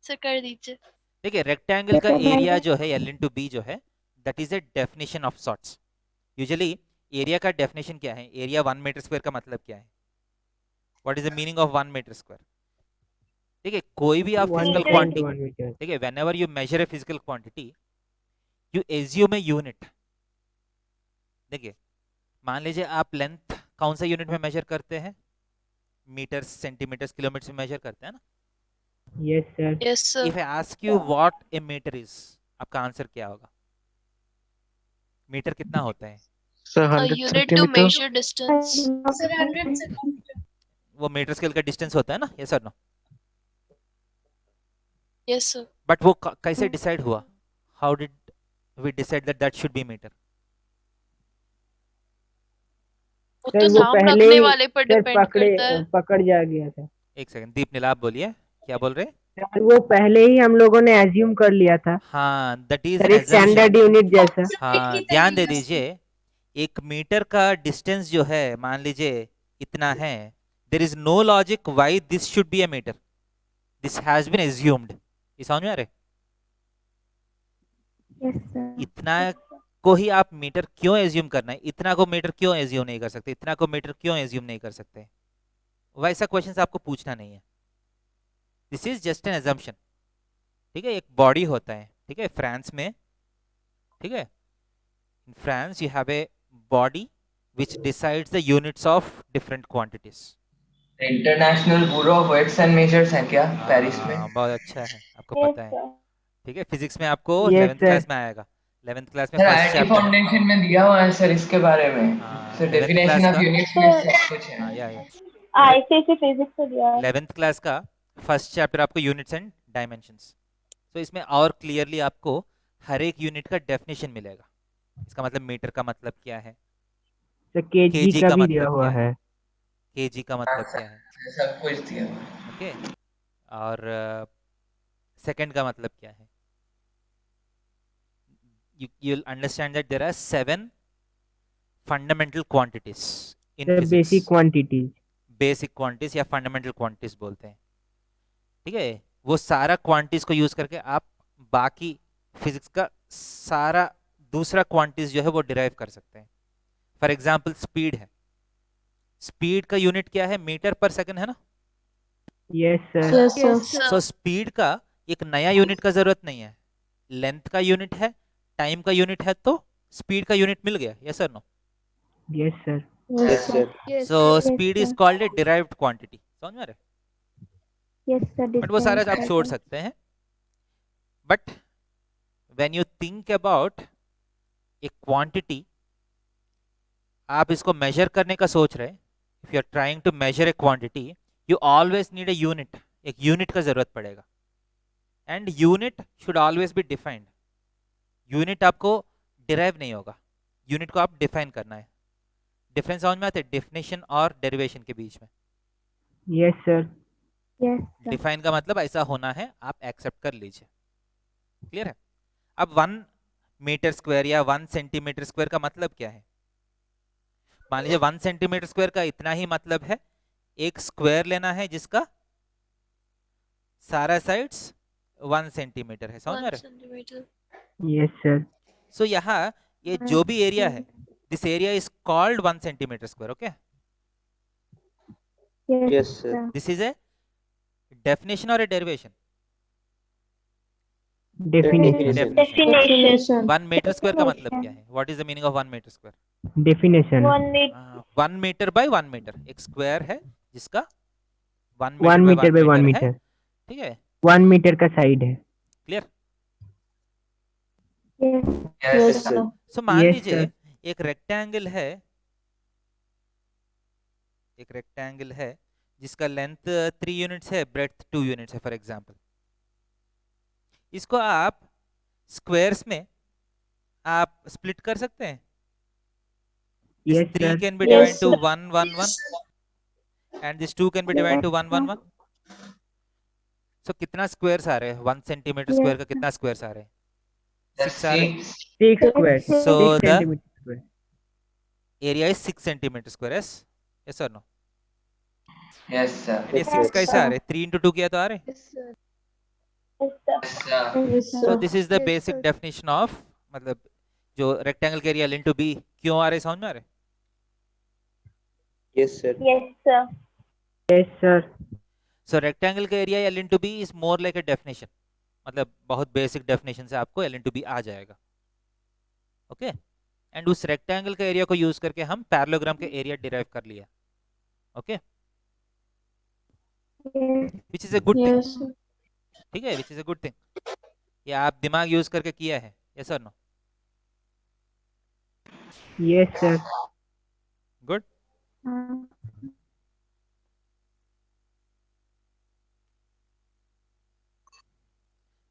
Sir, कर दीजिए. देखिए रेक्टेंगल का एरिया जो है l into b जो है that is a definition of sorts. Usually area का डेफिनेशन क्या है? एरिया 1 मीटर स्क्वायर का मतलब क्या है? What is the meaning of 1 metre square? ठीक है, कोई भी आप फिजिकल 1.1 क्वांटिटी, meter. ठीक है, whenever you measure a physical quantity you assume a unit. देखिए मान लीजिए आप लेंथ कौन सा यूनिट में मेजर करते हैं? मीटर, सेंटीमीटर, किलोमीटर में मेजर करते हैं ना. Yes, sir. Yes, sir. If I ask you what a meter is, आपका आंसर क्या होगा? मीटर कितना होता है? Sir, A 100 unit to centimeter. measure distance. Sir, 100 centimeter. वो मीटर स्केल का डिस्टेंस होता है ना, यस और नो? Yes, sir. बट वो कैसे डिसाइड हुआ? How did we decide that that should be metre? वो सर तो वो नाम पहले रखने ही वाले पर सर डिपेंड करता है। पकड़ जा गया था। एक सेकंड, दीपनील आप बोलिए, क्या बोल रहे हैं? सर वो पहले ही हम लोगों ने एज्यूम कर लिया था हाँ, दैट इज सर, एन एक स्टैंडर्ड यूनिट जैसा। हाँ, ध्यान दे दीजिए, एक मीटर का डिस्टेंस जो है, मान लीजिए इतना है, there is no logic why this should be a metre, this has been assumed. ये समझ में आ रहा है? Yes, sir. इतना को ही आप मीटर क्यों एज्यूम करना है, इतना को मीटर क्यों एज्यूम नहीं कर सकते, इतना को मीटर क्यों एज्यूम नहीं कर सकते? वैसा क्वेश्चन आपको पूछना नहीं है, this is just an assumption. ठीक है, एक बॉडी होता है, ठीक है, फ्रांस में, ठीक है, in France you have a body which decides the units of different quantities. International Bureau of Weights and Measures है क्या पेरिस में? बहुत अच्छा है, आपको पता है। ठीक है, फिजिक्स में आपको Yes, 11th sir. क्लास में आएगा, 11th क्लास में sir first IIT chapter. Foundation में दिया हुआ है सर इसके बारे में। हाँ, sir 11th definition class of का, यूनिट्स में सब कुछ है। हाँ या आईसीसी फिजिक्स से दिया है। 11th क्लास का फर्स्ट चैप्टर आपको यूनिट्स एंड डायमेंशंस, तो इसमें और क्लियरली आपको हर एक यूनिट का डेफिनेशन मिलेगा। इसका मतलब मीटर का मतलब क्या है, सर केजी केजी का का भी मतलब दिया हुआ क्या है। केजी का हाँ मतलब सर, क्या है, सब कुछ दिया हुआ है। ओके, और सेकंड का मतलब क्या है। you'll understand that there are 7 fundamental quantities in sir physics. Basic quantities. Basic quantities या फंडामेंटल क्वांटिटीज बोलते हैं, ठीक है। वो सारा क्वांटिटीज को यूज करके आप बाकी फिजिक्स का सारा दूसरा क्वांटिटीज जो है वो डिराइव कर सकते हैं। फॉर एग्जांपल स्पीड है, स्पीड का यूनिट क्या है, मीटर पर सेकंड है ना। Yes sir. सो स्पीड का एक नया यूनिट का जरूरत नहीं है, लेंथ का यूनिट है, टाइम का यूनिट है, तो स्पीड का यूनिट मिल गया, यस और no? Yes sir. Yes, sir. So speed is called a derived quantity, समझ में आ रहा है? Yes, sir. बट वो सारा आप छोड़ सकते हैं। But when you think about a quantity, आप इसको मेजर करने का सोच रहे हैं, if you are trying to measure a quantity, you always need a unit, एक यूनिट का जरूरत पड़ेगा, and unit should always be defined. Unit आपको डिराइव नहीं होगा, यूनिट को आप डिफाइन करना है। डिफरेंस समझ में आते हैं डेफिनेशन और डेरिवेशन के बीच में? Yes sir. Yes, sir. Define का मतलब ऐसा होना है, आप एक्सेप्ट कर लीजिए, क्लियर है? अब 1 मीटर स्क्वायर या 1 सेंटीमीटर स्क्वायर का मतलब क्या है? मान लीजिए 1 सेंटीमीटर स्क्वायर का इतना ही मतलब है, एक स्क्वायर लेना है जिसका सारा साइड्स 1 सेंटीमीटर है, समझ में आ 1 रहा है? centimeter. Yes sir. सो यहाँ ये जो भी एरिया है, this area is called 1 centimetre square, okay? Yes, sir. This is a definition और a derivation? Definition. Definition. 1 metre square का मतलब क्या है? What is the meaning of 1 metre square? Definition. 1 metre by 1 metre, एक स्क्वायर है जिसका 1 1 मीटर बाय 1 है, मीटर। ठीक है, 1 मीटर का साइड है। क्लियर? Yes. Yes sir. सो मान Yes, लीजिए sir. एक रेक्टेंगल है, एक रेक्टेंगल है जिसका लेंथ 3 यूनिट्स है, ब्रेड्थ 2 यूनिट्स है, फॉर एग्जांपल। इसको आप स्क्वायर्स में आप स्प्लिट कर सकते हैं। This Yes, 3 sir. can be Yes, divided to sir. 1 1 1 and this 2 can be divided to 1 1 1। सो कितना स्क्वायर्स आ रहे हैं? 1 सेंटीमीटर Yes, स्क्वायर का कितना स्क्वायर्स आ रहे हैं? 6 आ रहे हैं। 6 square. So 6 the centimetre square. Area is 6 centimetre square, yes और नो? Yes sir. ये 6 कैसे आ रहे हैं? 3 into 2 किया तो आ रहे हैं। So this is the basic definition of, मतलब जो रेक्टेंगल का एरिया एल इंटू बी क्यों आ रहे हैं, समझ में आ रहे हैं? Yes, sir. Yes, sir. Yes sir. So rectangle का area L into B is more like a definition, मतलब बहुत बेसिक डेफिनेशन से आपको एल इंटू बी आ जाएगा, ओके? एंड उस रेक्टेंगल का एरिया को यूज करके हम पैरेललोग्राम का एरिया डिराइव कर लिया, okay? Yes. Which is a good thing, ठीक है, which is a good thing. ये आप दिमाग यूज करके किया है, यस और नो? Yes, sir. गुड। हाँ,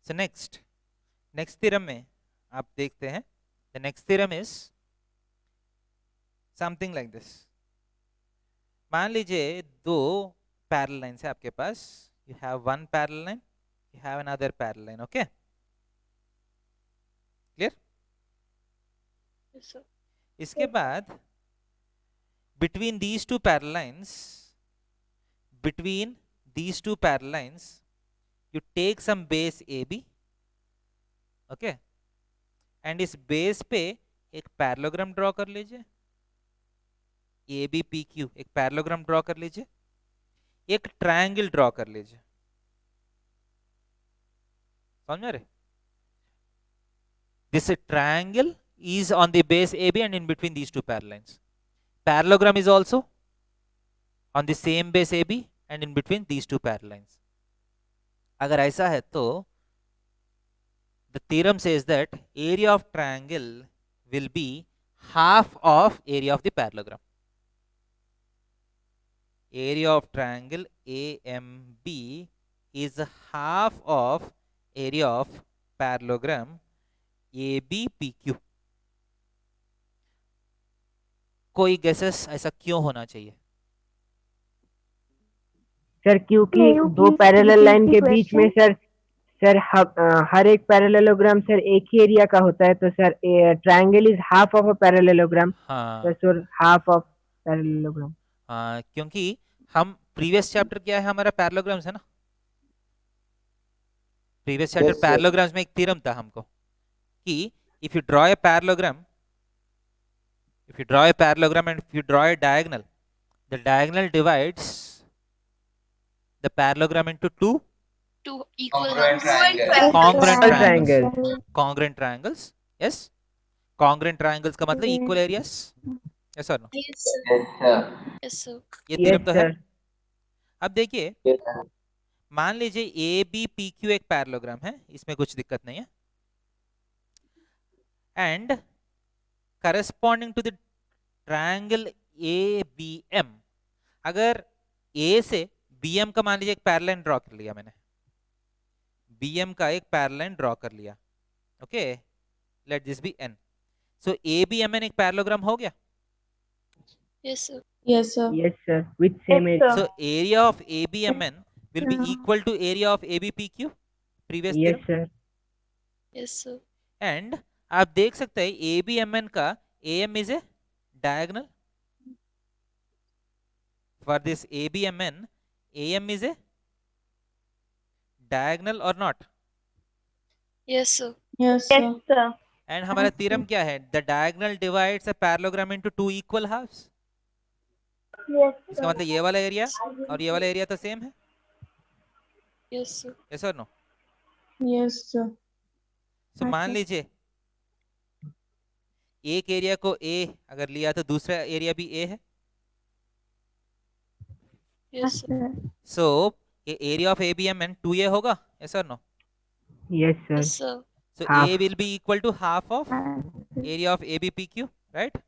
सो नेक्स्ट थ्योरम में आप देखते हैं, the next theorem is something like this. मान लीजिए दो पैरेलल लाइन्स है आपके पास, you have one parallel line, you have another parallel line, okay, clear? Yes, sir. इसके बाद between these two parallel lines, you take some base AB, okay, and इस बेस पे एक पैरेललोग्राम ड्रॉ कर लीजिए, ABPQ एक पैरेललोग्राम ड्रॉ कर लीजिए, एक ट्रायंगल ड्रॉ कर लीजिए। समझ में आ रहे? This triangle is on the base AB and in between these two parallel lines. Parallelogram is also on the same base AB and in between these two parallel lines. अगर ऐसा है तो the theorem says that area of triangle will be half of area of the parallelogram. Area of triangle AMB is half of area of parallelogram ABPQ. कोई गेसेस ऐसा क्यों होना चाहिए? सर क्योंकि Can you दो please parallel repeat line the के बीच में question? सर हर एक पैरेललोग्राम सर एक ही एरिया का होता है, तो sir triangle is half of a parallelogram, हाँ सर हाफ ऑफ पैरेललोग्राम। हाँ, क्योंकि हम प्रीवियस चैप्टर क्या है हमारा, पैरेललोग्राम्स है ना। Previous chapter Yes, sir. Parallelograms में एक थ्योरम था हमको कि if you draw a parallelogram and if you draw a diagonal, the diagonal divides the parallelogram into two Two equal Congruent halves. triangle. congruent Equal triangles. triangles. Congruent triangles, yes. Congruent triangles का मतलब equal areas, yes or no? Yes, sir. Yes, sir. Yes, sir. ये यस थ्योरम तो है। सर। अब देखिए, Yes, sir. मान लीजिए ए बी पी क्यू एक पैरेललोग्राम है, इसमें कुछ दिक्कत नहीं है, and corresponding to the triangle A B M, अगर ए से बी एम का मान लीजिए एक पैरेलल लाइन ड्रॉ कर लिया मैंने, बी एम का एक पैरेलल लाइन ड्रॉ कर लिया, okay, let this be N. So A B M N एक पैरेललोग्राम हो गया। Yes, sir. Yes, sir. Yes sir, with same edge. So area of ABMN will be equal to area of ABPQ, previous yes theorem. Sir. Yes, sir. And आप देख सकते हैं ABMN का AM is a diagonal. For this ABMN, AM is a diagonal or not? Yes, sir. Yes, sir. And हमारा theorem क्या है? The diagonal divides a parallelogram into two equal halves. इसका मतलब ये वाला एरिया और ये वाला एरिया तो सेम है, Yes, sir. yes or no? Yes, sir. So मान लीजिए एक एरिया को A अगर लिया तो दूसरा एरिया भी A है, Yes, sir. so ये एरिया ऑफ ABMN 2A होगा, yes or no? Yes sir. Yes, sir. So Half. A will be equal to half of area of ABPQ, right?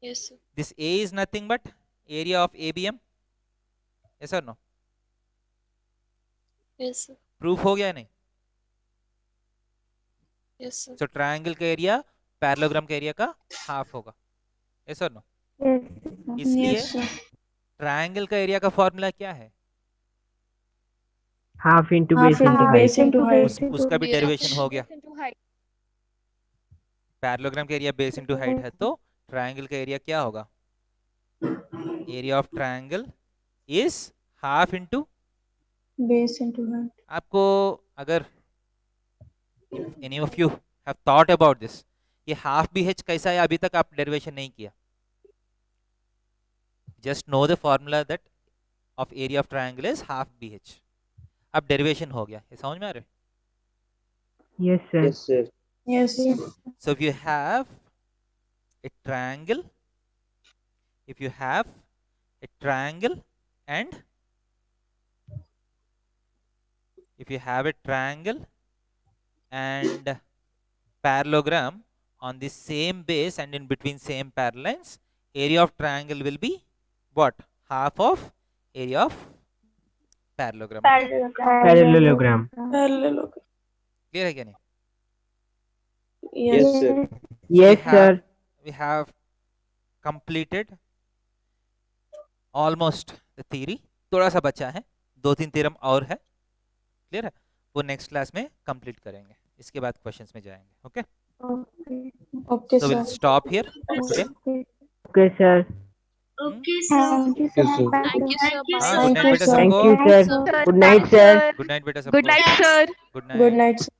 Yes, sir. This A is nothing but area of ABM, yes or no? Yes, sir. Proof हो गया नहीं? Yes, sir. So triangle का एरिया पैरेललोग्राम का एरिया का हाफ होगा, yes or no? इसलिए Yes, sir. ट्रायंगल का एरिया का फॉर्मूला क्या है? Half into Half base into into base height. into height. उसका भी Yeah. डेरिवेशन हो गया। पैरेललोग्राम का एरिया बेस इनटू हाइट है, तो ट्रायंगल का एरिया क्या होगा? Area of triangle is half into, Base into height. आपको अगर any of you have thought about this, ये हाफ बी एच कैसा है अभी तक आप डेरिवेशन नहीं किया, just know the formula that of area of triangle is half B H, अब डेरिवेशन हो गया, ये समझ में आ रहा है? Yes sir. Yes, sir. Yes, sir. So if you have a triangle, and if you have a triangle and parallelogram on the same base and in between same parallel lines, area of triangle will be what? Half of area of parallelogram. Okay? Parallelogram. Parallelogram. Clear है क्या नहीं? Yes. Yes, sir. Yes, sir. We have completed almost the theory. थोड़ा सा बचा है, 2-3 थ्योरम और है. क्लियर है? वो नेक्स्ट क्लास में कंप्लीट करेंगे. इसके बाद क्वेश्चंस में जाएंगे. Okay? Okay, So we'll sir. stop here today. Okay, sir. Okay, sir. Thank you, sir. Thank you, sir. Bye. हाँ, Thank good night you, बेटा sir. Thank सबको. you, sir. Good night, sir. Good night बेटा सबको. Good night, sir. Good night. Good night, sir.